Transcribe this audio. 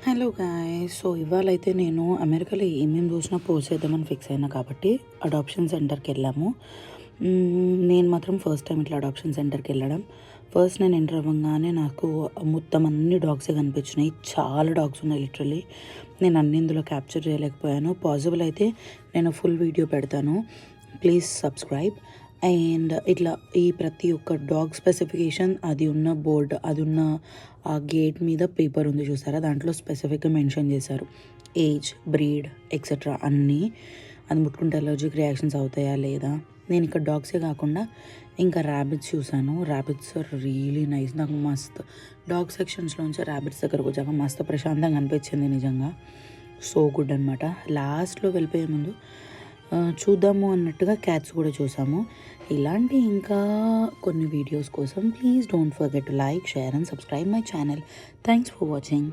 Hello guys. So ఇవాళైతే నేను అమెరికాలో ఏమేమి చూసినా పోస్ట్ చేద్దామని ఫిక్స్ అయినా కాబట్టి అడాప్షన్ సెంటర్కి వెళ్ళాము. నేను మాత్రం ఫస్ట్ టైం ఇట్లా అడాప్షన్ సెంటర్కి వెళ్ళడం. ఫస్ట్ నేను ఎంటర్ అవ్వగానే నాకు మొత్తం అన్ని డాగ్సే కనిపించినాయి. చాలా డాగ్స్ ఉన్నాయి లిటరలీ. నేను అన్ని ఇందులో క్యాప్చర్ చేయలేకపోయాను. పాసిబుల్ అయితే నేను ఫుల్ వీడియో పెడతాను. Please subscribe. అండ్ ఇట్లా ఈ ప్రతి ఒక్క డాగ్ స్పెసిఫికేషన్ అది ఉన్న బోర్డ్, అది ఉన్న ఆ గేట్ మీద పేపర్ ఉంది చూసారా, దాంట్లో స్పెసిఫిక్గా మెన్షన్ చేశారు ఏజ్, బ్రీడ్ ఎక్సెట్రా అన్నీ. అది ముట్టుకుంటే అలర్జిక్ రియాక్షన్స్ అవుతాయా లేదా. నేను ఇక్కడ డాగ్సే కాకుండా ఇంకా ర్యాబిట్స్ చూసాను. Rabbits are really nice. నాకు మస్త్ డాగ్ సెక్షన్స్లోంచి ర్యాబిట్స్ దగ్గరకు వచ్చాక మస్తు ప్రశాంతంగా అనిపించింది నిజంగా. సో గుడ్ అనమాట. లాస్ట్లో వెళ్ళిపోయే ముందు చూద్దాము అన్నట్టుగా క్యాట్స్ కూడా చూసాము. ఇలాంటి ఇంకా కొన్ని వీడియోస్ కోసం please don't forget to like, share and subscribe my channel. Thanks for watching.